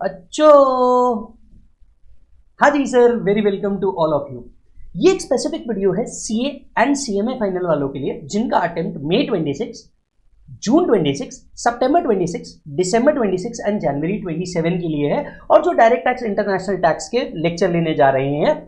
अच्छो। हाँ जी sir, very welcome to all of you. ये एक स्पेसिफिक वीडियो है सीए एंड सीएमए फाइनल वालों के लिए जिनका attempt May 26, June 26, September 26, December 26 and जनवरी 27 के लिए है और जो डायरेक्ट टैक्स इंटरनेशनल टैक्स के लेक्चर लेने जा रहे हैं।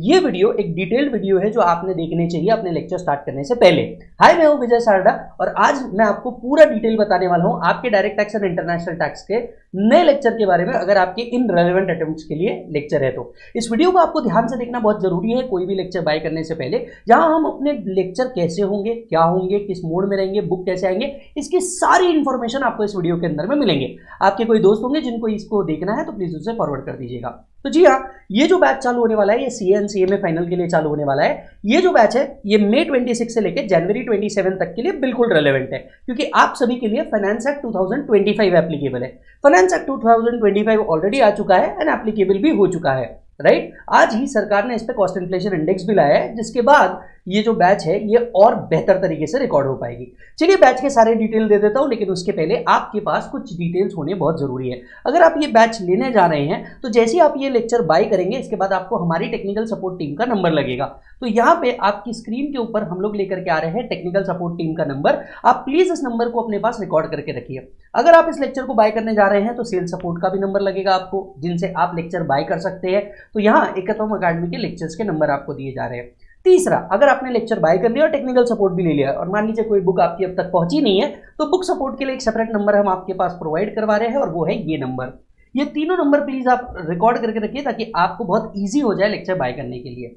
ये वीडियो एक डिटेल्ड वीडियो है जो आपने देखने चाहिए अपने लेक्चर स्टार्ट करने से पहले। हाय, मैं हूं विजय सारडा और आज मैं आपको पूरा डिटेल बताने वाला हूं आपके डायरेक्ट टैक्स और इंटरनेशनल टैक्स के नए लेक्चर के बारे में, अगर आपके इन रेलेवेंट अटेम्प्ट्स के लिए लेक्चर है तो। इस वीडियो को आपको ध्यान से देखना बहुत जरूरी है कोई भी लेक्चर बाय करने से पहले, जहां हम अपने लेक्चर कैसे होंगे, क्या होंगे, किस मोड में रहेंगे, बुक कैसे आएंगे, इसकी सारी इंफॉर्मेशन आपको इस वीडियो के अंदर में मिलेंगे। आपके कोई दोस्त होंगे जिनको इसको देखना है तो प्लीज उसे फॉरवर्ड कर दीजिएगा। तो जी हाँ, ये जो बैच चालू होने वाला है ये सीए एंड सीएमए फाइनल के लिए चालू होने वाला है। ये जो बैच है ये मई 26 से लेकर जनवरी 27 तक के लिए बिल्कुल रेलेवेंट है, क्योंकि आप सभी के लिए फाइनेंस एक्ट 2025 एप्लीकेबल है। फाइनेंस एक्ट 2025 ऑलरेडी आ चुका है एंड एप्लीकेबल भी हो चुका है, राइट। आज ही सरकार ने इस पे कॉस्ट इन्फ्लेशन इंडेक्स भी लाया है, जिसके बाद ये जो बैच है ये और बेहतर तरीके से रिकॉर्ड हो पाएगी। चलिए बैच के सारे डिटेल दे देता हूं, लेकिन उसके पहले आपके पास कुछ डिटेल्स होने बहुत जरूरी है। अगर आप ये बैच लेने जा रहे हैं तो जैसे ही आप ये लेक्चर बाय करेंगे इसके बाद आपको हमारी टेक्निकल सपोर्ट टीम का नंबर लगेगा। तो यहाँ पे आपकी स्क्रीन के ऊपर हम लोग लेकर के आ रहे हैं टेक्निकल सपोर्ट टीम का नंबर। आप प्लीज इस नंबर को अपने पास रिकॉर्ड करके रखिए। अगर आप इस लेक्चर को बाय करने जा रहे हैं तो सेल्स सपोर्ट का भी नंबर लगेगा आपको, जिनसे आप लेक्चर बाय कर सकते हैं। तो यहाँ एकतम अकेडमी के लेक्चर्स के नंबर आपको दिए जा रहे हैं। तीसरा, अगर आपने लेक्चर बाय कर लिया और टेक्निकल सपोर्ट भी ले लिया और मान लीजिए कोई बुक आपकी अब तक पहुंची नहीं है, तो बुक सपोर्ट के लिए एक सेपरेट नंबर हम आपके पास प्रोवाइड करवा रहे हैं और वो है ये नंबर। ये तीनों नंबर प्लीज आप रिकॉर्ड करके रखिए ताकि आपको बहुत ईजी हो जाए लेक्चर बाय करने के लिए।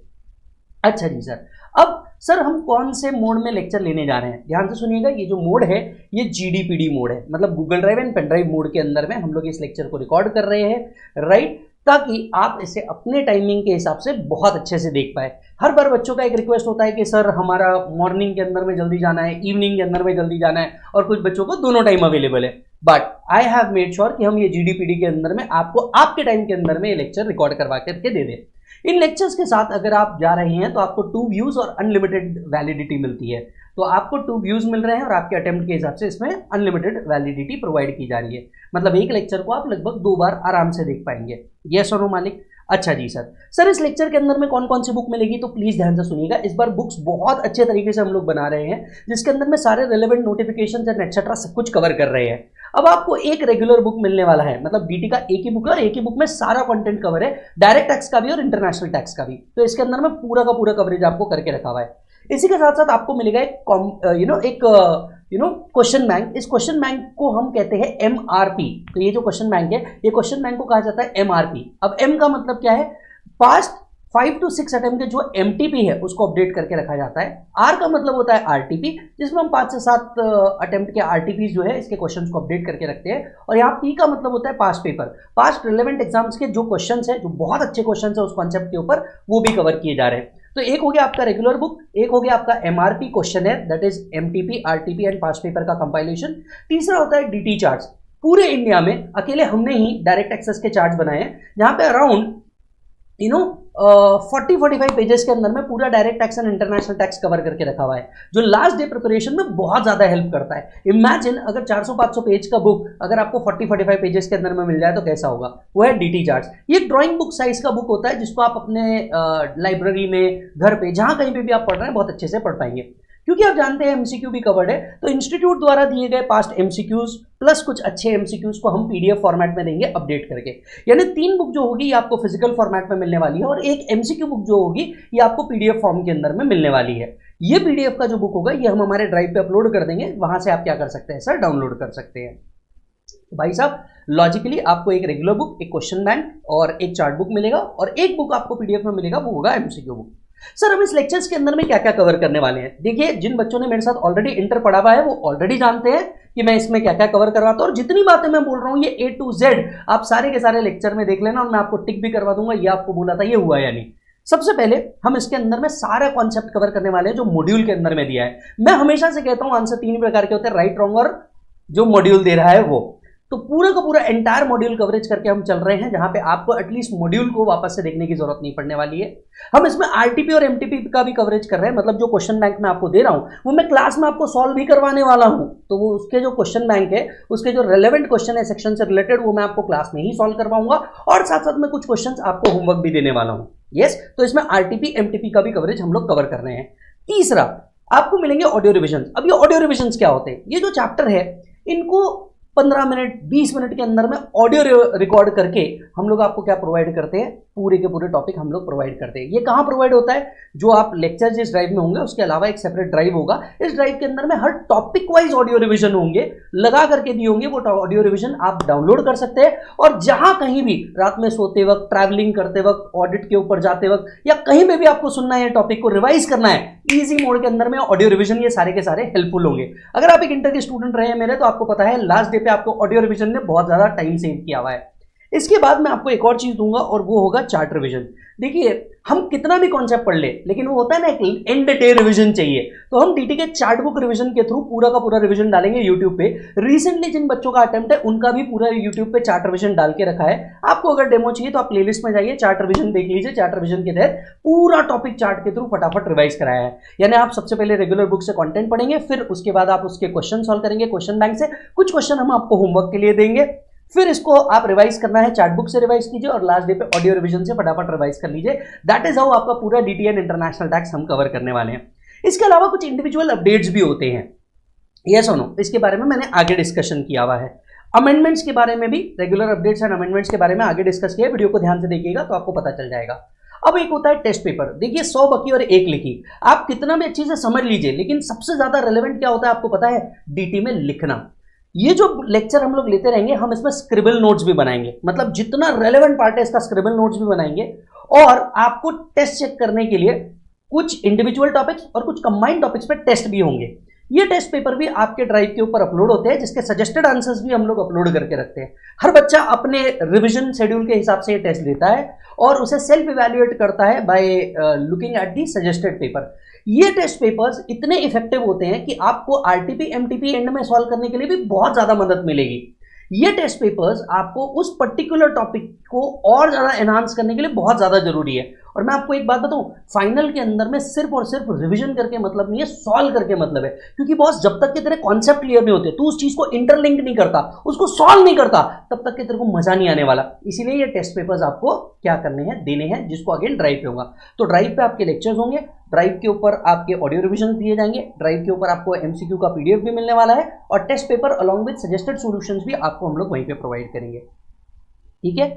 अच्छा जी सर, अब सर हम कौन से मोड में लेक्चर लेने जा रहे हैं, ध्यान से सुनिएगा। ये जो मोड है ये जीडीपीडी मोड है, मतलब Google drive and pen drive mode के अंदर में हम लोग इस लेक्चर को रिकॉर्ड कर रहे हैं, राइट, ताकि आप इसे अपने टाइमिंग के हिसाब से बहुत अच्छे से देख पाए। हर बार बच्चों का एक रिक्वेस्ट होता है कि सर हमारा मॉर्निंग के अंदर में जल्दी जाना है, इवनिंग के अंदर में जल्दी जाना है, और कुछ बच्चों को दोनों टाइम अवेलेबल है। But I have made sure कि हम ये जीडीपीडी के अंदर में आपको आपके टाइम के अंदर में ये लेक्चर रिकॉर्ड करवा करके दे दें। इन लेक्चर्स के साथ अगर आप जा रहे हैं तो आपको 2 व्यूज और अनलिमिटेड वैलिडिटी मिलती है। तो आपको 2 व्यूज मिल रहे हैं और आपके अटेम्प्ट के हिसाब से इसमें अनलिमिटेड वैलिडिटी प्रोवाइड की जा रही है, मतलब एक लेक्चर को आप लगभग 2 बार आराम से देख पाएंगे। यस और नो मालिक? अच्छा जी सर इस लेक्चर के अंदर में कौन कौन सी बुक मिलेगी तो प्लीज ध्यान से सुनिएगा। इस बार बुक्स बहुत अच्छे तरीके से हम लोग बना रहे हैं, जिसके अंदर में सारे रिलेवेंट नोटिफिकेशन एंड एक्सेट्रा सब कुछ कवर कर रहे हैं। अब आपको एक रेगुलर बुक मिलने वाला है, मतलब डीटी का एक ही बुक है और एक ही बुक में सारा कंटेंट कवर है, डायरेक्ट टैक्स का भी और इंटरनेशनल टैक्स का भी। तो इसके अंदर में पूरा का पूरा कवरेज आपको करके रखा हुआ है। इसी के साथ साथ आपको मिलेगा एक क्वेश्चन बैंक। इस क्वेश्चन बैंक को हम कहते हैं एमआरपी। तो ये जो क्वेश्चन बैंक है ये क्वेश्चन बैंक को कहा जाता है एमआरपी। अब एम का मतलब क्या है, पास्ट 5 to 6 अटेम्प्ट के जो एमटीपी है उसको अपडेट करके रखा जाता है। आर का मतलब होता है आरटीपी, जिसमें हम 5 से 7 अटेम्प्ट के आरटीपी जो है इसके क्वेश्चंस को अपडेट करके रखते हैं। और यहाँ पी का मतलब होता है past paper, past relevant exams के जो क्वेश्चंस है, जो बहुत अच्छे क्वेश्चंस है उस कॉन्सेप्ट के ऊपर, वो भी कवर किए जा रहे हैं। तो एक हो गया आपका रेगुलर बुक, एक हो गया आपका एमआरपी क्वेश्चन है, that is MTP, RTP and past paper का कंपाइलेशन। तीसरा होता है डीटी चार्ट्स। पूरे इंडिया में अकेले हमने ही डायरेक्ट एक्सेस के चार्ट्स बनाए हैं, जहां पे अराउंड 40-45 पेजेस के अंदर में पूरा direct tax and international tax cover करके रखा हुआ है, जो लास्ट डे प्रिपरेशन में बहुत ज्यादा हेल्प करता है। इमेजिन अगर 400-500 पेज का बुक अगर आपको 40-45 पेजेस के अंदर में मिल जाए तो कैसा होगा। वो है डीटी चार्ट्स। ये ड्राइंग बुक साइज का बुक होता है, जिसको आप अपने लाइब्रेरी में, घर पे, जहां कहीं पे भी आप पढ़ रहे हैं बहुत अच्छे से पढ़ पाएंगे। क्योंकि आप जानते हैं एमसीक्यू भी कवर्ड है, तो इंस्टीट्यूट द्वारा दिए गए पास्ट एमसीक्यूज प्लस कुछ अच्छे एमसीक्यूज को हम पीडीएफ फॉर्मेट में देंगे अपडेट करके। यानी 3 बुक जो होगी ये आपको फिजिकल फॉर्मेट में मिलने वाली है और एक एमसीक्यू बुक जो होगी ये आपको पीडीएफ फॉर्म के अंदर में मिलने वाली है। ये पीडीएफ का जो बुक होगा ये हम हमारे ड्राइव पे अपलोड कर देंगे, वहां से आप क्या कर सकते हैं सर, डाउनलोड कर सकते हैं। तो भाई साहब लॉजिकली आपको एक रेगुलर बुक, एक क्वेश्चन बैंक और एक चार्ट बुक मिलेगा, और एक बुक आपको पीडीएफ में मिलेगा, वो होगा एमसीक्यू बुक। सर हम इस लेक्चर्स के अंदर में क्या क्या कवर करने वाले हैं, देखिए जिन बच्चों ने मेरे साथ ऑलरेडी इंटर पढ़ा हुआ है वो ऑलरेडी जानते हैं कि मैं इसमें क्या क्या कवर करवाता हूं, और जितनी बातें मैं बोल रहा हूं ये A to Z आप सारे के सारे लेक्चर में देख लेना, और मैं आपको टिक भी करवा दूंगा ये आपको बोला था ये हुआ या नहीं। सबसे पहले हम इसके अंदर में सारा कॉन्सेप्ट कवर करने वाले हैं जो मॉड्यूल के अंदर में दिया है। मैं हमेशा से कहता हूं आंसर 3 प्रकार के होते हैं, राइट, रॉन्ग और जो मॉड्यूल दे रहा है वो। तो पूरा का पूरा एंटायर मॉड्यूल कवरेज करके हम चल रहे हैं, जहां पे आपको एटलीस्ट मॉड्यूल को वापस से देखने की जरूरत नहीं पड़ने वाली है। हम इसमें आरटीपी और एमटीपी का भी कवरेज कर रहे हैं, मतलब जो क्वेश्चन बैंक मैं आपको दे रहा हूं वो मैं क्लास में आपको सॉल्व भी करवाने वाला हूं। तो वो उसके जो क्वेश्चन बैंक है, उसके जो रेलेवेंट क्वेश्चन है सेक्शन से रिलेटेड, वो मैं आपको क्लास में ही सॉल्व करवाऊंगा और साथ साथ में कुछ क्वेश्चन आपको होमवर्क भी देने वाला हूं। यस, तो इसमें आरटीपी एमटीपी का भी कवरेज हम लोग कवर कर रहे हैं। तीसरा, आपको मिलेंगे ऑडियो रिविजन। अब ये ऑडियो रिविजन क्या होते हैं? ये जो चैप्टर है इनको 15 मिनट 20 मिनट के अंदर में ऑडियो रिकॉर्ड करके हम लोग आपको क्या प्रोवाइड करते हैं, पूरे के पूरे टॉपिक हम लोग प्रोवाइड करते हैं। ये कहाँ प्रोवाइड होता है? जो आप लेक्चर जिस ड्राइव में होंगे उसके अलावा एक सेपरेट ड्राइव होगा, इस ड्राइव के अंदर में हर टॉपिक वाइज ऑडियो रिविजन होंगे, लगा करके दिए होंगे। वो ऑडियो रिविजन आप डाउनलोड कर सकते हैं और जहां कहीं भी रात में सोते वक्त, ट्रैवलिंग करते वक्त, ऑडिट के ऊपर जाते वक्त या कहीं पे भी आपको सुनना है, टॉपिक को रिवाइज करना है, इजी मोड के अंदर में ऑडियो रिविजन ये सारे के सारे हेल्पफुल होंगे। अगर आप एक इंटर के स्टूडेंट रहे हैं मेरे, तो आपको पता है लास्ट डे पे आपको ऑडियो रिविजन ने बहुत ज्यादा टाइम सेव किया हुआ है। इसके बाद मैं आपको एक और चीज दूंगा और वो होगा चार्ट रिविजन। देखिए, हम कितना भी कॉन्सेप्ट पढ़ ले, लेकिन वो होता है ना एक एंड डे रिवीजन चाहिए, तो हम डीटी के चार्ट बुक रिवीजन के थ्रू पूरा का पूरा रिवीजन डालेंगे यूट्यूब पे। रिसेंटली जिन बच्चों का अटेम्प्ट है उनका भी पूरा यूट्यूब पे चार्ट रिवीजन डाल के रखा है। आपको अगर डेमो चाहिए तो आप प्लेलिस्ट में जाइए, चार्ट रिवीजन देख लीजिए। चार्ट रिवीजन के तहत पूरा टॉपिक चार्ट के थ्रू फटाफट रिवाइज कराया है। यानी आप सबसे पहले रेगुलर बुक से कंटेंट पढ़ेंगे, फिर उसके बाद आप उसके क्वेश्चन सॉल्व करेंगे क्वेश्चन बैंक से, कुछ क्वेश्चन हम आपको होमवर्क के लिए देंगे, फिर इसको आप रिवाइज करना है चार्ट बुक से रिवाइज कीजिए और लास्ट डे पे ऑडियो रिवीजन से फटाफट रिवाइज कर लीजिए। दैट इज हाउ आपका पूरा डीटीएन इंटरनेशनल टैक्स हम कवर करने वाले हैं। इसके अलावा कुछ इंडिविजुअल अपडेट्स भी होते हैं, यस और नो, इसके बारे में मैंने आगे डिस्कशन किया हुआ है। अमेंडमेंट्स के बारे में भी, रेगुलर अपडेट्स एंड अमेंडमेंट्स के बारे में आगे डिस्कस किया है, वीडियो को ध्यान से देखिएगा तो आपको पता चल जाएगा। अब एक होता है टेस्ट पेपर। देखिए 100 बकी और 1 लिखी, आप कितना भी अच्छे से समझ लीजिए, लेकिन सबसे ज्यादा रेलेवेंट क्या होता है आपको पता है? डीटी में लिखना। ये जो लेक्चर हम लोग लेते रहेंगे, हम इसमें स्क्रिबल नोट्स भी बनाएंगे, मतलब जितना रेलेवेंट पार्ट है इसका स्क्रिबल नोट्स भी बनाएंगे और आपको टेस्ट चेक करने के लिए कुछ इंडिविजुअल टॉपिक्स और कुछ कंबाइंड टॉपिक्स पे टेस्ट भी होंगे। ये टेस्ट पेपर भी आपके ड्राइव के ऊपर अपलोड होते हैं, जिसके सजेस्टेड आंसर्स भी हम लोग अपलोड करके रखते हैं। हर बच्चा अपने रिवीजन शेड्यूल के हिसाब से ये टेस्ट देता है और उसे सेल्फ इवैल्यूएट करता है by looking at the suggested paper. ये टेस्ट पेपर्स इतने इफेक्टिव होते हैं कि आपको आरटीपी एमटीपी एंड में सॉल्व करने के लिए भी बहुत ज्यादा मदद मिलेगी। ये टेस्ट पेपर्स आपको उस पर्टिकुलर टॉपिक को और ज्यादा एनहांस करने के लिए बहुत ज्यादा जरूरी है। और मैं आपको एक बात बताऊं, फाइनल के अंदर में सिर्फ और सिर्फ रिवीजन करके मतलब नहीं है, सॉल्व करके मतलब है। क्योंकि बॉस, जब तक के तेरे कॉन्सेप्ट क्लियर नहीं होते, तू उस चीज को इंटरलिंक नहीं करता, उसको सॉल्व नहीं करता, तब तक के तेरे को मजा नहीं आने वाला। इसीलिए ये टेस्ट पेपर्स आपको क्या करने हैं, देने हैं, जिसको अगेन ड्राइव पे होगा। तो ड्राइव पे आपके लेक्चर्स होंगे, ड्राइव के ऊपर आपके ऑडियो रिविजन दिए जाएंगे, ड्राइव के ऊपर आपको एमसीक्यू का पीडीएफ भी मिलने वाला है और test paper along with suggested solutions भी आपको हम लोग वहीं पे प्रोवाइड करेंगे। ठीक है,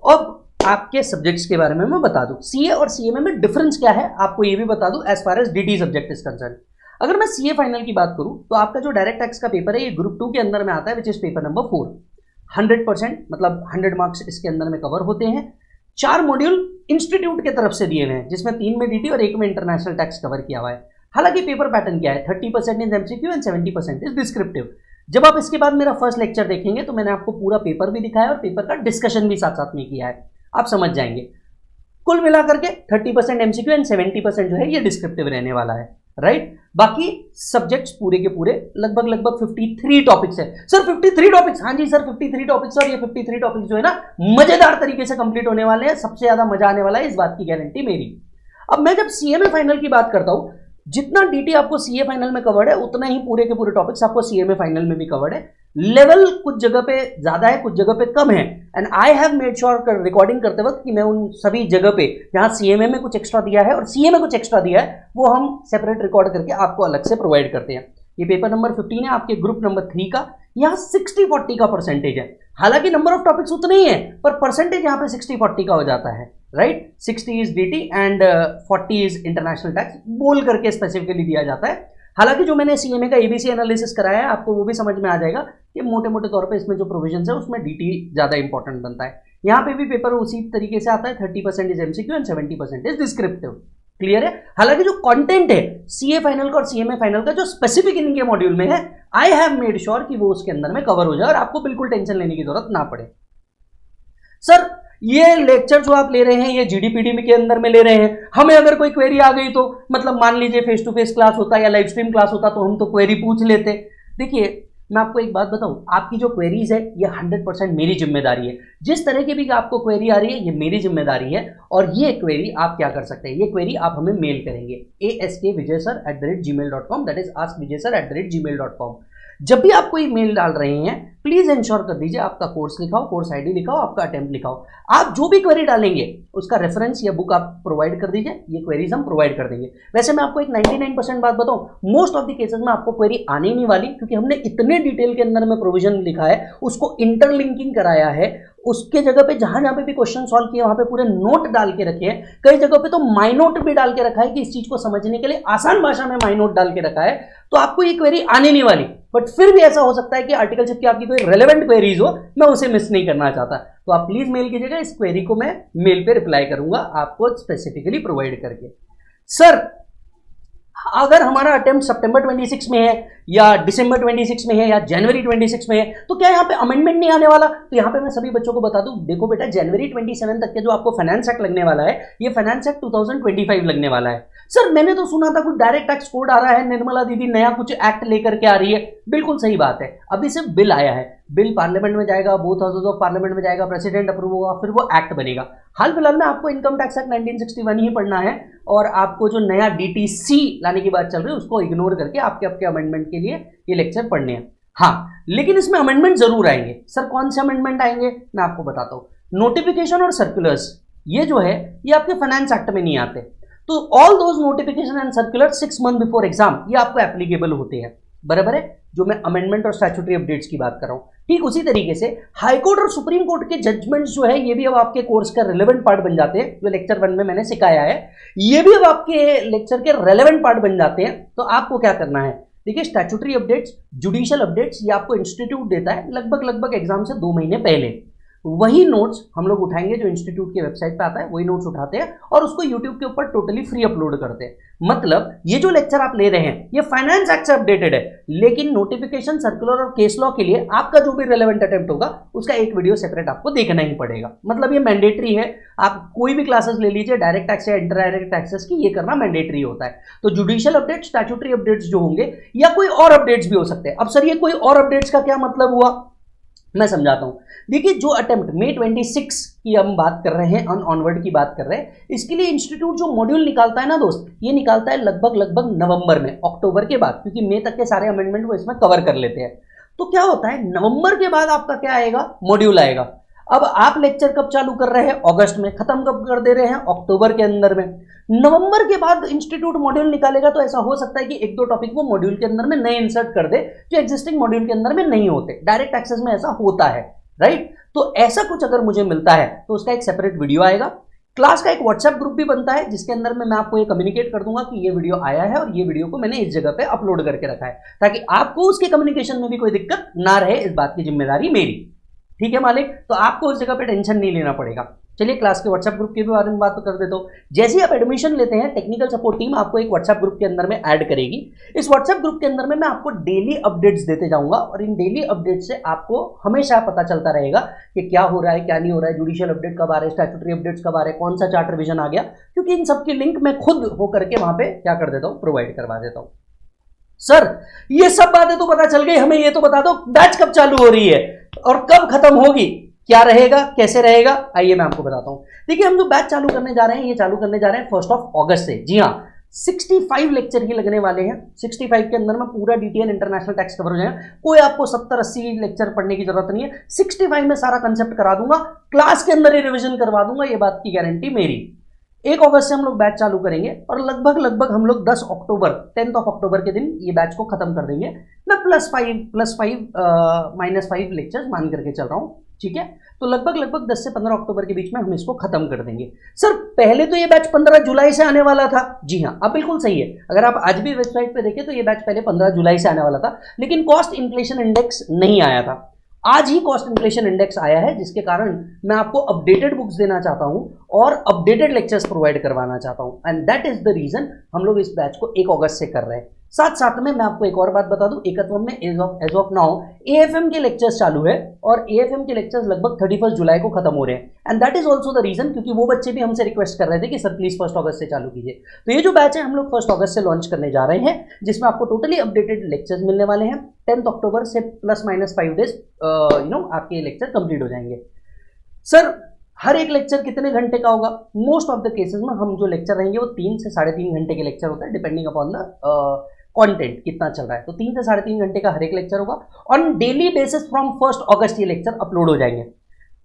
अब आपके सब्जेक्ट्स के बारे में मैं बता दूं, सीए और सीएमए में डिफरेंस क्या है आपको ये भी बता दूं as far as DT subject is concern. अगर मैं सीए फाइनल की बात करूं तो आपका जो डायरेक्ट टैक्स का पेपर है ये ग्रुप 2 के अंदर में आता है, विच इज पेपर नंबर 4। 100% मतलब 100 मार्क्स इसके अंदर में कवर होते हैं। 4 मॉड्यूल इंस्टीट्यूट के तरफ से दिए हुए हैं, जिसमें 3 में डीटी और 1 में इंटरनेशनल टैक्स कवर किया हुआ है। हालांकि पेपर पैटर्न क्या है, 30% is MCQ and 70% is descriptive. जब आप इसके बाद मेरा फर्स्ट लेक्चर देखेंगे तो मैंने आपको पूरा पेपर भी दिखाया और पेपर का डिस्कशन भी साथ साथ में किया है, आप समझ जाएंगे। कुल मिलाकर के 30% एमसीक्यू एंड 70% जो है ये डिस्क्रिप्टिव रहने वाला है, राइट। बाकी सब्जेक्ट्स पूरे के पूरे लगभग 53 टॉपिक्स है। Sir 53 topics? हाँ जी सर 53 टॉपिक्स, और ये 53 टॉपिक्स जो है ना मजेदार तरीके से कंप्लीट होने वाले हैं। सबसे ज्यादा मजा आने वाला है, इस बात की गारंटी मेरी। अब मैं जब सीएमए फाइनल की बात करता हूं, जितना डीटी आपको सीए फाइनल में कवर्ड है उतना ही पूरे के पूरे टॉपिक्स आपको सीएमए फाइनल में भी कवर्ड है। लेवल कुछ जगह पे ज्यादा है, कुछ जगह पे कम है, and I have made sure recording करते वक्त कि मैं उन सभी जगह पे जहां सीएमए में कुछ एक्स्ट्रा दिया है और सीए में कुछ एक्स्ट्रा दिया है वो हम सेपरेट रिकॉर्ड करके आपको अलग से प्रोवाइड करते हैं। ये पेपर नंबर 15 है आपके ग्रुप नंबर 3 का। यहाँ 60-40 का परसेंटेज है। हालांकि नंबर ऑफ टॉपिक्स उतने ही है, पर परसेंटेज यहाँ पे 60-40 का हो जाता है, right. 60 is DT and 40 is international tax बोल करके स्पेसिफिकली दिया जाता है। हालांकि जो मैंने सीएमए का एबीसी एनालिसिस कराया है आपको वो भी समझ में आ जाएगा कि मोटे मोटे तौर पे इसमें जो प्रोविजंस है उसमें डीटी ज्यादा इंपॉर्टेंट बनता है। यहाँ पे भी पेपर उसी तरीके से आता है, 30% is MCQ and 70% is descriptive. Clear है। हालांकि जो कंटेंट है सीए फाइनल का और सीएमए फाइनल का जो स्पेसिफिक इनके मॉड्यूल में है, आई हैव मेड श्योर कि वो उसके अंदर में कवर हो जाए और आपको बिल्कुल टेंशन लेने की जरूरत ना पड़े। सर ये लेक्चर जो आप ले रहे हैं ये जीडीपीडी के अंदर में ले रहे हैं, हमें अगर कोई क्वेरी आ गई तो मतलब मान लीजिए फेस टू फेस क्लास होता या लाइव स्ट्रीम क्लास होता तो हम तो क्वेरी पूछ लेते। देखिए मैं आपको एक बात बताऊं, आपकी जो क्वेरीज है ये 100% मेरी जिम्मेदारी है। जिस तरह की भी आपको क्वेरी आ रही है ये मेरी जिम्मेदारी है, और ये क्वेरी आप क्या कर सकते हैं, ये क्वेरी आप हमें मेल करेंगे askvijay@gmail.com, दैट इज askvijay@gmail.com। जब भी आप कोई मेल डाल रहे हैं प्लीज इंश्योर कर दीजिए आपका कोर्स लिखाओ, कोर्स आईडी लिखाओ, आपका अटेम्प्ट लिखाओ। आप जो भी क्वेरी डालेंगे उसका रेफरेंस या बुक आप प्रोवाइड कर दीजिए, ये क्वेरीज हम प्रोवाइड कर देंगे। वैसे मैं आपको एक 99% बात बताऊं, मोस्ट ऑफ द केसेस में आपको क्वेरी आने नहीं वाली, क्योंकि हमने इतने डिटेल के अंदर में प्रोविजन लिखा है, उसको इंटरलिंकिंग कराया है, उसके जगह पे जहां जहां पे भी क्वेश्चन सॉल्व किए वहां पे पूरे नोट डाल के रखे हैं, कई जगह पे तो माई नोट भी डाल के रखा है कि इस चीज को समझने के लिए आसान भाषा में माई नोट डाल के रखा है। तो आपको ये क्वेरी आने नहीं वाली, बट फिर भी ऐसा हो सकता है कि आर्टिकलशिप की आपकी कोई रेलेवेंट क्वेरीज हो, मैं उसे मिस नहीं करना चाहता, तो आप प्लीज मेल कीजिएगा, इस क्वेरी को मैं मेल पे रिप्लाई करूंगा आपको स्पेसिफिकली प्रोवाइड करके। सर अगर हमारा अटेम्प्ट सितंबर 26 में है या दिसंबर 26 में है या जनवरी 26 में है, तो क्या यहाँ पे अमेंडमेंट नहीं आने वाला? तो यहाँ पे मैं सभी बच्चों को बता दूं, देखो बेटा जनवरी 27 तक के जो आपको फाइनेंस एक्ट लगने वाला है, ये फाइनेंस एक्ट 2025 लगने वाला है। सर मैंने तो सुना था कुछ डायरेक्ट टैक्स कोड आ रहा है, निर्मला दीदी नया कुछ एक्ट लेकर के आ रही है। बिल्कुल सही बात है, अभी सिर्फ बिल आया है, बिल पार्लियामेंट में जाएगा, बोथ हाउसेज ऑफ पार्लियामेंट में जाएगा, प्रेसिडेंट अप्रूव होगा, फिर वो एक्ट बनेगा। हाल फिलहाल में आपको इनकम टैक्स एक्ट 1961 ही पढ़ना है, और आपको जो नया डीटीसी लाने की बात चल रही है उसको इग्नोर करके आपके अमेंडमेंट के लिए ये लेक्चर पढ़ने हैं। हाँ, लेकिन इसमें अमेंडमेंट जरूर आएंगे। सर कौन से अमेंडमेंट आएंगे मैं आपको बताता हूं। नोटिफिकेशन और सर्कुलर्स ये जो है ये आपके फाइनेंस एक्ट में नहीं आते, तो all those notification and circular 6 month before exam ये आपको एप्लीकेबल होते हैं, बराबर है, जो मैं अमेंडमेंट और स्टैट्यूटरी अपडेट्स की बात कर रहा हूं। ठीक उसी तरीके से हाई कोर्ट और सुप्रीम कोर्ट के जजमेंट्स जो है ये भी अब आपके कोर्स का रिलेवेंट पार्ट बन जाते हैं, जो लेक्चर 1 में मैंने सिखाया है, ये भी अब आपके लेक्चर के रेलेवेंट पार्ट बन जाते हैं। तो आपको क्या करना है, देखिए स्टैट्यूटरी अपडेट्स, जुडिशियल अपडेट्स ये आपको इंस्टीट्यूट देता है लगभग एग्जाम से 2 महीने पहले। वही नोट्स हम लोग उठाएंगे जो इंस्टीट्यूट की वेबसाइट पे आता है, वही नोट्स उठाते हैं और उसको यूट्यूब के ऊपर टोटली फ्री अपलोड करते हैं। मतलब ये जो लेक्चर आप ले रहे हैं ये फाइनेंस एक्ट से अपडेटेड है, लेकिन नोटिफिकेशन, सर्कुलर और केस लॉ के लिए आपका जो भी रेलेवेंट अटेम्प्ट होगा उसका एक वीडियो सेपरेट आपको देखना ही पड़ेगा। मतलब ये मैंडेटरी है, आप कोई भी क्लासेस ले लीजिए, डायरेक्ट टैक्स या इनडायरेक्ट टैक्सेस की, ये करना मैंडेटरी होता है। तो जुडिशियल अपडेट्स, स्टैट्यूटरी अपडेट्स जो होंगे या कोई और अपडेट्स भी हो सकते हैं। अब सर ये कोई और अपडेट्स का क्या मतलब हुआ, मैं समझाता हूं। देखिए जो अटेम्प्ट मई 26 की हम बात कर रहे हैं, ऑनवर्ड की बात कर रहे हैं, इसके लिए इंस्टीट्यूट जो मॉड्यूल निकालता है ना दोस्त, ये निकालता है लगभग नवंबर में, अक्टूबर के बाद, क्योंकि मई तक के सारे अमेंडमेंट वो इसमें कवर कर लेते हैं। तो क्या होता है, नवंबर के बाद आपका क्या आएगा, मॉड्यूल आएगा। अब आप लेक्चर कब चालू कर रहे हैं, अगस्त में, खत्म कब कर दे रहे हैं, अक्टूबर के अंदर में। नवंबर के बाद इंस्टीट्यूट मॉड्यूल निकालेगा, तो ऐसा हो सकता है कि 1-2 टॉपिक वो मॉड्यूल के अंदर में नए इंसर्ट कर दे जो एग्जिस्टिंग मॉड्यूल के अंदर में नहीं होते। डायरेक्ट एक्सेस में ऐसा होता है, राइट। तो ऐसा कुछ अगर मुझे मिलता है तो उसका एक सेपरेट वीडियो आएगा। क्लास का एक व्हाट्सएप ग्रुप भी बनता है जिसके अंदर में मैं आपको ये कम्युनिकेट कर दूंगा कि ये वीडियो आया है और ये वीडियो को मैंने इस जगह पे अपलोड करके रखा है, ताकि आपको उसके कम्युनिकेशन में भी कोई दिक्कत ना रहे। इस बात की जिम्मेदारी मेरी, ठीक है मालिक। तो आपको उस जगह पे टेंशन नहीं लेना पड़ेगा। चलिए क्लास के व्हाट्सएप ग्रुप के बारे में बात कर देता हूँ। जैसे ही आप एडमिशन लेते हैं, टेक्निकल सपोर्ट टीम आपको एक व्हाट्सएप ग्रुप के अंदर में ऐड करेगी। इस व्हाट्सएप ग्रुप के अंदर में मैं आपको डेली अपडेट्स देते जाऊंगा, और इन डेली अपडेट्स से आपको हमेशा पता चलता रहेगा कि क्या हो रहा है, क्या नहीं हो रहा है, जुडिशियल अपडेट कब आ रहे हैं, स्टैट्यूटरी अपडेट्स कब आ रहे हैं, कौन सा चार्ट रिवीजन आ गया, क्योंकि इन सबकी लिंक मैं खुद होकर के वहां पे क्या कर देता हूँ, प्रोवाइड करवा देता हूँ। सर ये सब बातें तो पता चल गई, हमें ये तो बता दो बैच कब चालू हो रही है और कब खत्म होगी, क्या रहेगा, कैसे रहेगा, आइए मैं आपको बताता हूं। देखिए हम जो बैच चालू करने जा रहे हैं, ये चालू करने जा रहे हैं 1 अगस्त से। जी हाँ, 65 लेक्चर ही लगने वाले हैं। 65 के अंदर में पूरा डीटीएन इंटरनेशनल टैक्स कवर हो जाएगा। कोई आपको 70-80 लेक्चर पढ़ने की जरूरत नहीं है। 65 में सारा कंसेप्ट करा दूंगा, क्लास के अंदर ही रिविजन करवा दूंगा, ये बात की गारंटी मेरी। 1 अगस्त से हम लोग बैच चालू करेंगे और लगभग हम लोग 10 अक्टूबर 10 अक्टूबर के दिन ये बैच को खत्म कर देंगे। मैं +5 लेक्चर्स मान करके चल रहा हूं, ठीक है। तो लगभग 10 से 15 अक्टूबर के बीच में हम इसको खत्म कर देंगे। सर पहले तो ये बैच 15 जुलाई से आने वाला था। जी हाँ, अब बिल्कुल सही है। अगर आप आज भी वेबसाइट पे देखें तो ये बैच पहले 15 जुलाई से आने वाला था, लेकिन कॉस्ट इन्फ्लेशन इंडेक्स नहीं आया था। आज ही कॉस्ट इन्फ्लेशन इंडेक्स आया है, जिसके कारण मैं आपको अपडेटेड बुक्स देना चाहता हूं और अपडेटेड लेक्चर्स प्रोवाइड करवाना चाहता हूं, and that is the reason हम लोग इस बैच को 1 अगस्त से कर रहे हैं। साथ साथ में मैं आपको एक और बात बता दूं, एकत्वम में एज ऑफ नाउ एएफएम के लेक्चर्स चालू है और एएफएम के लेक्चर्स लगभग 31 जुलाई को खत्म हो रहे हैं and that is also the reason, क्योंकि वो बच्चे भी हमसे रिक्वेस्ट कर रहे थे कि सर प्लीज 1 अगस्त से चालू कीजिए। तो ये जो बैच है हम लोग 1 अगस्त से लॉन्च करने जा रहे हैं, जिसमें आपको टोटली अपडेटेड लेक्चर्स मिलने वाले हैं। 10 अक्टूबर से ±5 डेज आपके लेक्चर कंप्लीट हो जाएंगे। सर हर एक लेक्चर कितने घंटे का होगा? मोस्ट ऑफ द केसेस में हम जो लेक्चर रहेंगे वो 3 से 3.5 घंटे के लेक्चर होता है, डिपेंडिंग अपॉन द कंटेंट कितना चल रहा है। तो 3 से 3.5 घंटे का हर एक लेक्चर होगा। ऑन डेली बेसिस फ्रॉम 1 अगस्त ये लेक्चर अपलोड हो जाएंगे।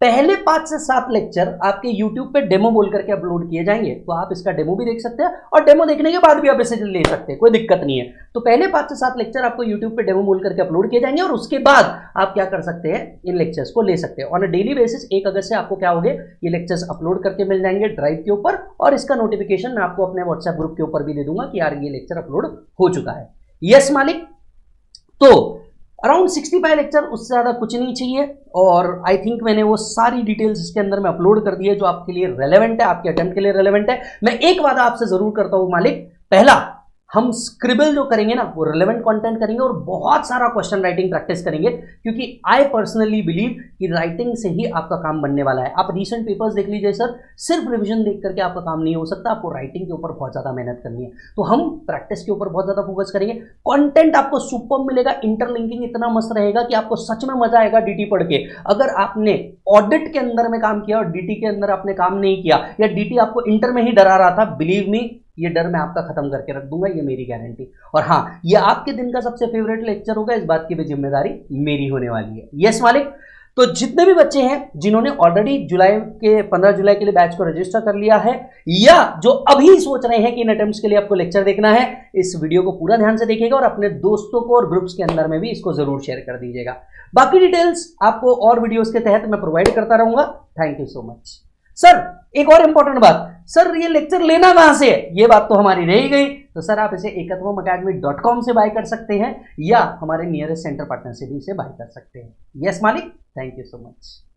पहले 5 से 7 लेक्चर आपके YouTube पे डेमो बोल करके अपलोड किए जाएंगे, तो आप इसका डेमो भी देख सकते हैं और डेमो देखने के बाद भी आप इसे ले सकते हैं, कोई दिक्कत नहीं है। तो पहले 5 से 7 लेक्चर आपको YouTube पे डेमो बोल करके अपलोड किए जाएंगे और उसके बाद आप क्या कर सकते हैं, इन लेक्चर्स को ले सकते हैं। ऑन अ डेली बेसिस 1 अगस्त से आपको क्या होगे, ये लेक्चर्स अपलोड करके मिल जाएंगे ड्राइव के ऊपर, और इसका नोटिफिकेशन मैं आपको अपने व्हाट्सएप ग्रुप के ऊपर भी दे दूंगा कि यार ये लेक्चर अपलोड हो चुका है। यस मालिक। तो अराउंड 65 लेक्चर, उससे ज़्यादा कुछ नहीं चाहिए, और आई थिंक मैंने वो सारी डिटेल्स इसके अंदर में अपलोड कर दी है जो आपके लिए रेलेवेंट है, आपके अटेम्प्ट के लिए रेलेवेंट है। मैं एक वादा आपसे जरूर करता हूं मालिक, पहला हम स्क्रिबल जो करेंगे ना वो रिलेवेंट कंटेंट करेंगे और बहुत सारा क्वेश्चन राइटिंग प्रैक्टिस करेंगे, क्योंकि आई पर्सनली बिलीव कि राइटिंग से ही आपका काम बनने वाला है। आप रीसेंट पेपर्स देख लीजिए सर, सिर्फ रिवीजन देख करके आपका काम नहीं हो सकता, आपको राइटिंग के ऊपर बहुत ज़्यादा मेहनत करनी है। तो हम प्रैक्टिस के ऊपर बहुत ज़्यादा फोकस करेंगे। कंटेंट आपको सुपर मिलेगा, इंटरलिंकिंग इतना मस्त रहेगा कि आपको सच में मजा आएगा डीटी पढ़ के। अगर आपने ऑडिट के अंदर में काम किया और डीटी के अंदर आपने काम नहीं किया, या डीटी आपको इंटर में ही डरा रहा था, बिलीव मी ये डर मैं आपका खत्म करके रख दूंगा, ये मेरी गारंटी। और हाँ, ये आपके दिन का सबसे फेवरेट लेक्चर होगा, इस बात की भी जिम्मेदारी मेरी होने वाली है। यस मालिक। तो जितने भी बच्चे हैं जिन्होंने ऑलरेडी जुलाई के 15 जुलाई के लिए बैच को रजिस्टर कर लिया है, या जो अभी सोच रहे हैं कि इन अटेम्प्ट्स के लिए आपको लेक्चर देखना है, इस वीडियो को पूरा ध्यान से देखिएगा और अपने दोस्तों को और ग्रुप्स के अंदर में भी इसको जरूर शेयर कर दीजिएगा। बाकी डिटेल्स आपको और वीडियोस के तहत मैं प्रोवाइड करता रहूंगा। Thank you so much. Sir एक और इंपॉर्टेंट बात, सर ये लेक्चर लेना कहां से है, ये बात तो हमारी रह गई। तो सर आप इसे ekatwamacademy.com से बाय कर सकते हैं, या हमारे नियरेस्ट सेंटर पार्टनर से भी इसे बाय कर सकते हैं। यस मालिक, थैंक यू सो मच।